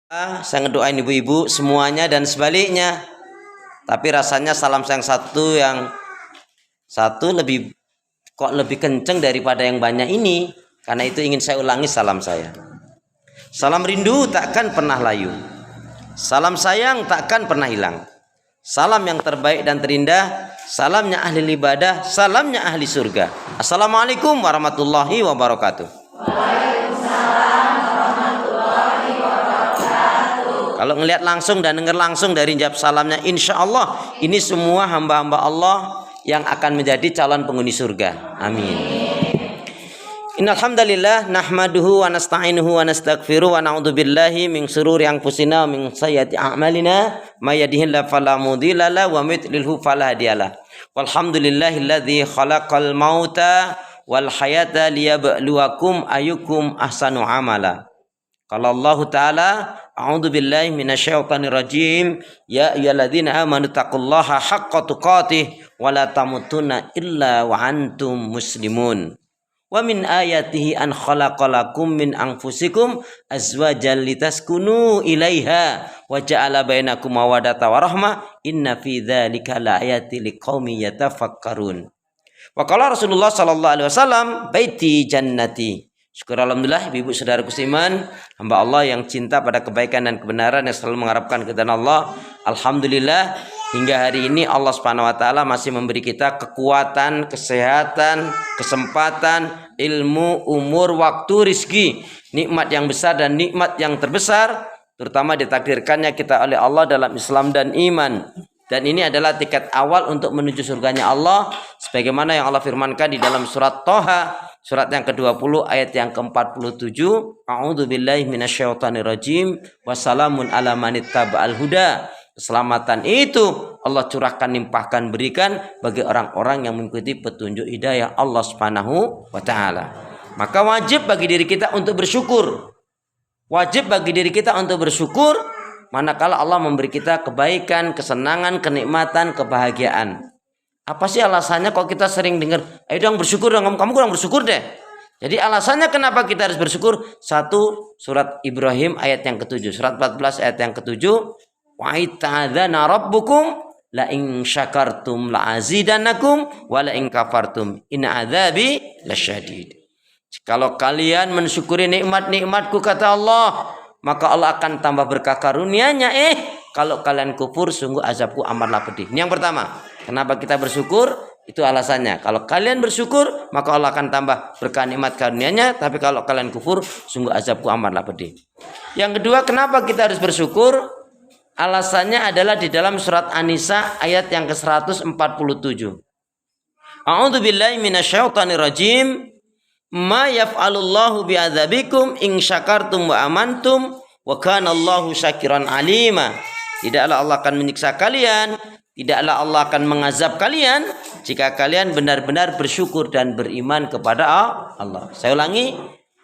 Saya ngedoain ibu-ibu semuanya dan sebaliknya. Tapi rasanya salam saya yang satu lebih kenceng daripada yang banyak ini. Karena itu ingin saya ulangi salam saya. Salam rindu takkan pernah layu. Salam sayang takkan pernah hilang. Salam yang terbaik dan terindah, salamnya ahli ibadah, salamnya ahli surga. Assalamualaikum warahmatullahi wabarakatuh. Kalau ngelihat langsung dan dengar langsung dari jawab salamnya, insya Allah ini semua hamba-hamba Allah yang akan menjadi calon penghuni surga. Amin. Innal hamdalillah nahmaduhu wa nasta'inuhu wa nastaghfiruh wa na'udzu billahi min shururi anfusina wa min sayyiati a'malina may yahdihillahu fala mudilla lahu wa may yudlilhu fala hadiyalah. Walhamdulillahilladzi khalaqal mauta wal hayata liyabluwakum ayyukum ahsanu amala. Qala Allah Ta'ala, a'udzu billahi minasyaitonir rajim, ya ayyuhalladzina amanu taqullaha haqqa tuqatih wa la tamutunna illa wa antum muslimun. Wa min ayatihi an khalaqalakum min anfusikum azwajan litaskunu ilaiha wa ja'ala bainakum mawaddatan wa rahmah inna fi dzalika laayatin liqaumin yatafakkarun. Wa qala Rasulullah sallallahu alaihi wasallam, baiti jannati. Syukur alhamdulillah ibu-ibu saudaraku seiman, hamba Allah yang cinta pada kebaikan dan kebenaran yang selalu mengharapkan keridhaan Allah. Alhamdulillah hingga hari ini Allah Subhanahu wa taala masih memberi kita kekuatan, kesehatan, kesempatan, ilmu, umur, waktu, rizki, nikmat yang besar dan nikmat yang terbesar, terutama ditakdirkannya kita oleh Allah dalam Islam dan iman. Dan ini adalah tiket awal untuk menuju surganya Allah, sebagaimana yang Allah firmankan di dalam surat Toha, surat yang ke-20 ayat yang ke-47. A'udzu billahi minasyaitonir rajim. Wassalamun ala manittaba'al huda. Keselamatan itu Allah curahkan, limpahkan, berikan bagi orang-orang yang mengikuti petunjuk hidayah Allah Subhanahu wa taala. Maka wajib bagi diri kita untuk bersyukur. Wajib bagi diri kita untuk bersyukur manakala Allah memberi kita kebaikan, kesenangan, kenikmatan, kebahagiaan. Apa sih alasannya kok kita sering dengar, ayo dong bersyukur dong, kamu kurang bersyukur deh. Jadi alasannya kenapa kita harus bersyukur? Satu, surat Ibrahim ayat yang ke-7, surat 14 ayat yang ke-7, wa ita'adzana rabbukum la in syakartum la azidannakum wa la in kafartum inna adzabi lasyadid. Kalau kalian mensyukuri nikmat-nikmatku kata Allah, maka Allah akan tambah berkah karunia-Nya. Kalau kalian kufur, sungguh azabku amatlah pedih. Ini yang pertama. Kenapa kita bersyukur? Itu alasannya. Kalau kalian bersyukur, maka Allah akan tambah berkah nikmat karunia-Nya. Tapi kalau kalian kufur, sungguh azabku amatlah pedih. Yang kedua, kenapa kita harus bersyukur? Alasannya adalah di dalam surat An-Nisa ayat yang ke-147. A'udzu billahi minasyaitonir rajim. Ma yaf'alullahu bi'adzabikum in syakartum wa amantum wa kana Allahu syakiran alima. Tidaklah Allah akan menyiksa kalian, tidaklah Allah akan mengazab kalian jika kalian benar-benar bersyukur dan beriman kepada Allah. Saya ulangi,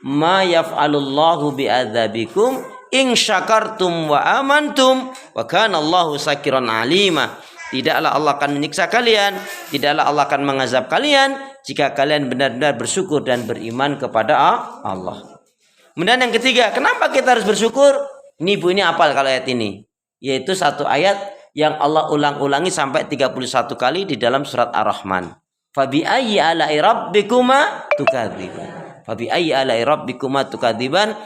ma yaf'alullahu bi'adzabikum in syakartum wa amantum wa kana Allahu syakiran alima. Tidaklah Allah akan menyiksa kalian, tidaklah Allah akan mengazab kalian jika kalian benar-benar bersyukur dan beriman kepada Allah. Kemudian yang ketiga, kenapa kita harus bersyukur? Ini ibu ini hafal kalau ayat ini. Yaitu satu ayat yang Allah ulang-ulangi sampai 31 kali di dalam surat Ar-Rahman. Fabi ayyi ala'i rabbikuma tukadziban. Fabi ayyi ala'i rabbikuma tukadziban.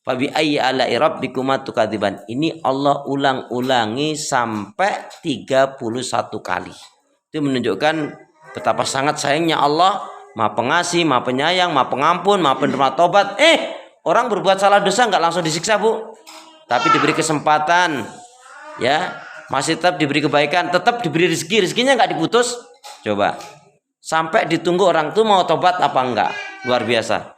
Fabi ayyi ala'i rabbikuma tukadziban. Ini Allah ulang-ulangi sampai 31 kali. Itu menunjukkan betapa sangat sayangnya Allah, Maha Pengasih, Maha Penyayang, Maha Pengampun, Maha Penerima Tobat. Orang berbuat salah dosa nggak langsung disiksa, Bu. Tapi diberi kesempatan, ya, masih tetap diberi kebaikan, tetap diberi rezeki, rezekinya nggak diputus. Coba, sampai ditunggu orang tuh mau tobat apa enggak, luar biasa.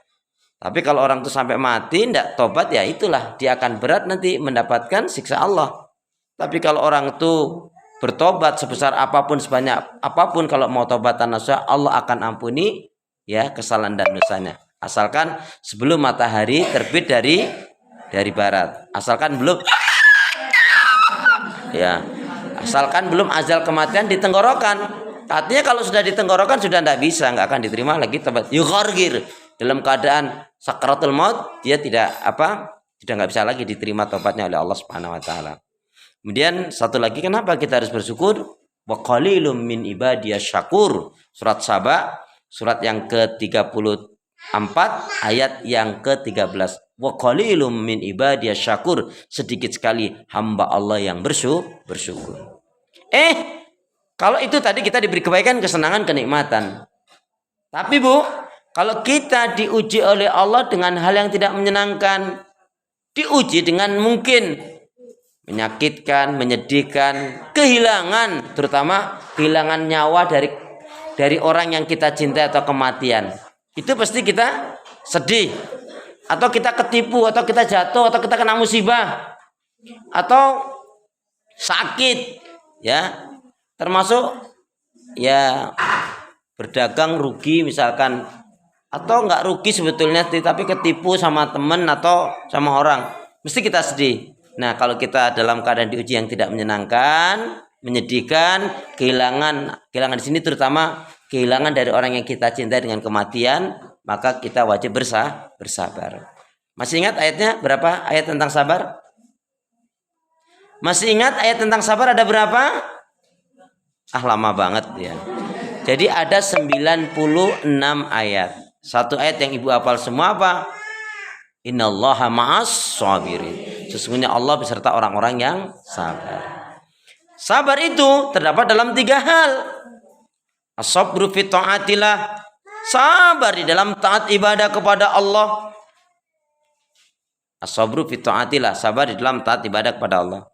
Tapi kalau orang tuh sampai mati nggak tobat, ya itulah dia akan berat nanti mendapatkan siksa Allah. Tapi kalau orang tuh bertobat sebesar apapun, sebanyak apapun, kalau mau tobatan nasuha, Allah akan ampuni ya kesalahan dan dosanya. Asalkan sebelum matahari terbit dari barat. Asalkan belum azal kematian di tenggorokan. Artinya kalau sudah di tenggorokan sudah tidak bisa, nggak akan diterima lagi tobat. Yughargir, dalam keadaan sakaratul maut dia tidak Sudah nggak bisa lagi diterima taubatnya oleh Allah Subhanahu wa taala. Kemudian satu lagi, kenapa kita harus bersyukur? Wa qalilum min ibadiyasy syakur. Surat Saba, surat yang ke-34 ayat yang ke-13. Wa qalilum min ibadiyasy syakur. Sedikit sekali hamba Allah yang bersyukur. Kalau itu tadi kita diberi kebaikan, kesenangan, kenikmatan. Tapi Bu, kalau kita diuji oleh Allah dengan hal yang tidak menyenangkan, diuji dengan mungkin menyakitkan, menyedihkan, kehilangan, terutama kehilangan nyawa dari orang yang kita cintai atau kematian. Itu pasti kita sedih, atau kita ketipu, atau kita jatuh, atau kita kena musibah, atau sakit, ya. Termasuk ya berdagang rugi misalkan, atau enggak rugi sebetulnya tapi ketipu sama teman atau sama orang, mesti kita sedih. Nah, kalau kita dalam keadaan diuji yang tidak menyenangkan, menyedihkan, kehilangan di sini terutama kehilangan dari orang yang kita cintai dengan kematian, maka kita wajib bersabar. Masih ingat ayatnya berapa? Ayat tentang sabar? Masih ingat ayat tentang sabar ada berapa? Lama banget ya. Jadi ada 96 ayat. Satu ayat yang Ibu hafal semua apa? Innallaha ma'as sabirin. Sesungguhnya Allah beserta orang-orang yang sabar. Sabar itu terdapat dalam 3 hal. As-sabru fi ta'atillah. Sabar di dalam taat ibadah kepada Allah. As-sabru fi ta'atillah. Sabar di dalam taat ibadah kepada Allah.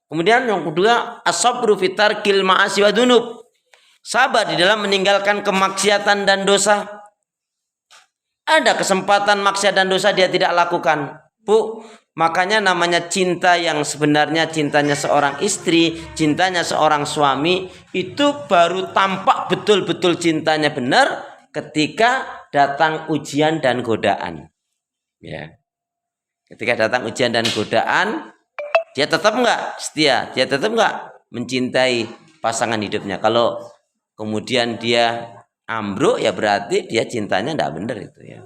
Kemudian yang kedua, as-sabru fi tarkil ma'asi wa dunub. Sabar di dalam meninggalkan kemaksiatan dan dosa. Ada kesempatan maksiat dan dosa dia tidak lakukan. Bu, makanya namanya cinta yang sebenarnya cintanya seorang istri, cintanya seorang suami, itu baru tampak betul-betul cintanya benar ketika datang ujian dan godaan. Ya. Ketika datang ujian dan godaan, dia tetap enggak setia, dia tetap enggak mencintai pasangan hidupnya. Kalau kemudian dia ambruk, ya berarti dia cintanya enggak benar itu ya.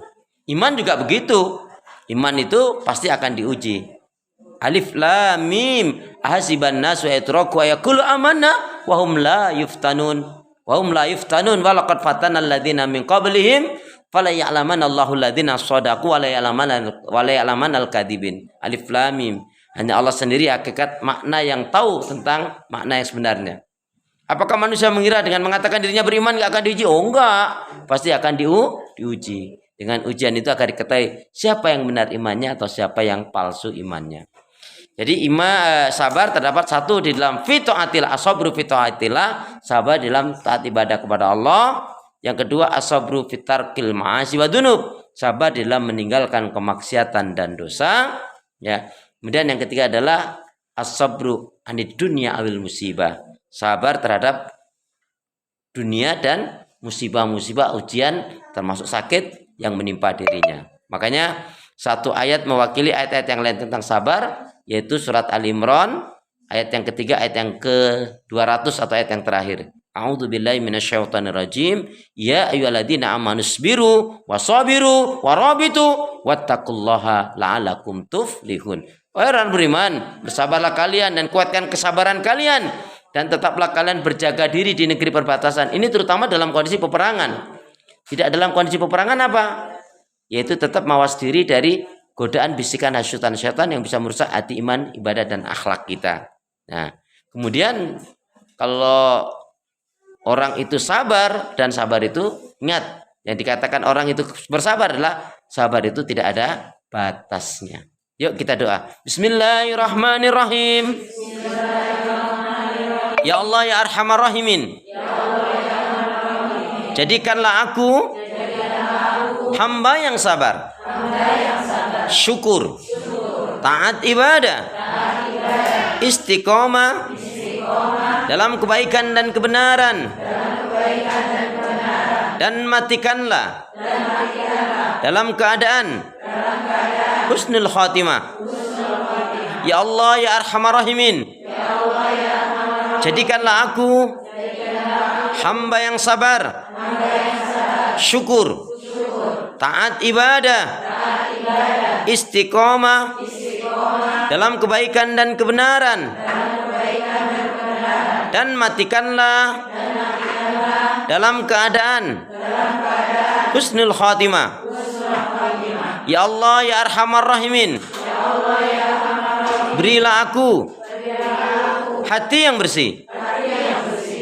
Iman juga begitu. Iman itu pasti akan diuji. Alif lam mim ahasiban nasu yatraku ayaqulu amanna wa hum la yuftanun. Wa hum la yuftanun wa laqad fatana alladziina min qablihim fala ya'lamanna Allahu alladziina shadaqu wa la ya'lamanna al-kadzibin. Alif lam mim. Hanya Allah sendiri hakikat makna yang tahu tentang makna yang sebenarnya. Apakah manusia mengira dengan mengatakan dirinya beriman enggak akan diuji? Oh enggak. Pasti akan diuji. Dengan ujian itu akan diketahui siapa yang benar imannya atau siapa yang palsu imannya. Jadi sabar terdapat satu di dalam fitaatillah, as-sabru fitaatillah, sabar di dalam taat ibadah kepada Allah. Yang kedua, as-sabru fitarkil ma'asi wa dunub, sabar di dalam meninggalkan kemaksiatan dan dosa. Ya. Kemudian yang ketiga adalah as-sabru anid dunya awil musibah, sabar terhadap dunia dan musibah-musibah ujian termasuk sakit yang menimpa dirinya. Makanya satu ayat mewakili ayat-ayat yang lain tentang sabar, yaitu surat Al-Imran ayat yang ketiga, ayat yang ke-200 atau ayat yang terakhir. A'udzubillahi minasyaitonirrajim. Ya ayyuhalladzina amanu sabiru wasabiru warabitu wattaqullaha la'alakum tuflihun. Wahai orang beriman, bersabarlah kalian dan kuatkan kesabaran kalian, dan tetaplah kalian berjaga diri di negeri perbatasan. Ini terutama dalam kondisi peperangan. Tidak dalam kondisi peperangan apa? Yaitu tetap mawas diri dari godaan bisikan hasutan syaitan yang bisa merusak hati, iman, ibadah, dan akhlak kita. Nah, kemudian kalau orang itu sabar, dan sabar itu, ingat, yang dikatakan orang itu bersabar adalah sabar itu tidak ada batasnya. Yuk kita doa. Bismillahirrahmanirrahim. Ya Allah ya Arhamar Rahimin. Jadikanlah aku hamba yang sabar, syukur, taat ibadah, istiqomah dalam kebaikan dan kebenaran, dan matikanlah dalam keadaan husnul khatimah. Ya Allah ya Arhamar Rahimin, jadikanlah aku hamba yang sabar, syukur, taat ibadah, istiqomah dalam kebaikan dan kebenaran, dan matikanlah dalam keadaan husnul khatimah. Ya Allah ya Arhamar Rahimin, berilah aku hati yang bersih,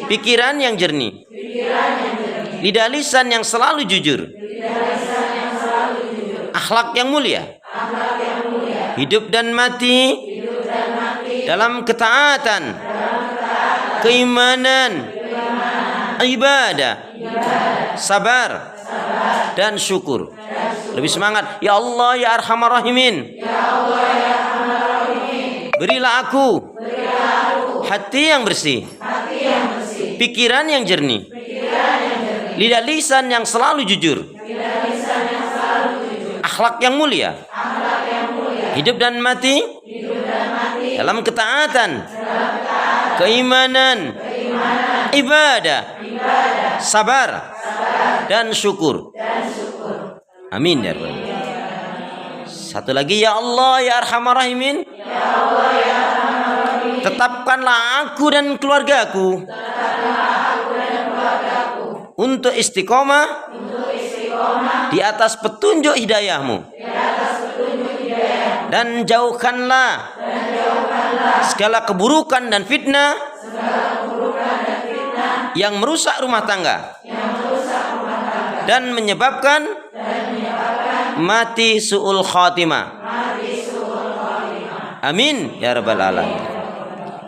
pikiran yang jernih, lidah lisan yang selalu jujur, akhlak yang mulia, hidup dan mati dalam ketaatan, keimanan, ibadah, sabar, dan syukur. Lebih semangat. Ya Allah ya Arhamar Rahimin, berilah aku hati yang bersih, pikiran yang jernih, lidah lisan yang selalu jujur, akhlak yang mulia, hidup dan mati dalam ketaatan, keimanan, ibadah, sabar, dan syukur. Amin ya Rabbal. Satu lagi, ya Allah ya Arhamar Rahimin, tetapkanlah aku dan keluargaku untuk istiqomah di atas petunjuk hidayahmu, dan jauhkanlah segala keburukan dan fitnah yang merusak rumah tangga dan menyebabkan mati su'ul khatimah. Amin ya Rabbal alamin.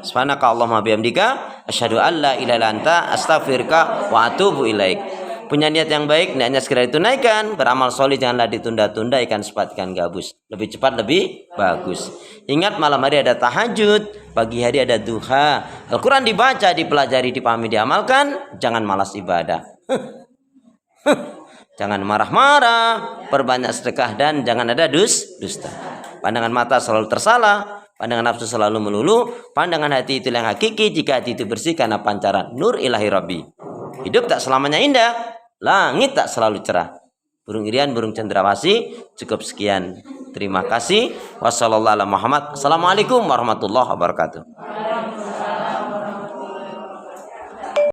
Subhanaka Allahumma bihamdika asyhadu an la ilaha illa anta astaghfiruka wa atubu ilaik. Punya niat yang baik, niatnya segera ditunaikan. Beramal soleh janganlah ditunda-tunda, ikan sepat ikan gabus. Lebih cepat lebih bagus. Ingat, malam hari ada tahajud, pagi hari ada duha. Al-Quran dibaca, dipelajari, dipahami, diamalkan. Jangan malas ibadah. Jangan marah-marah, perbanyak sedekah, dan jangan ada dusta. Pandangan mata selalu tersalah, pandangan nafsu selalu melulu, pandangan hati itu yang hakiki jika hati itu bersih karena pancaran nur ilahi Rabbi. Hidup tak selamanya indah, langit tak selalu cerah. Burung irian, burung cendrawasih. Cukup sekian. Terima kasih. Wassalamualaikum warahmatullahi wabarakatuh.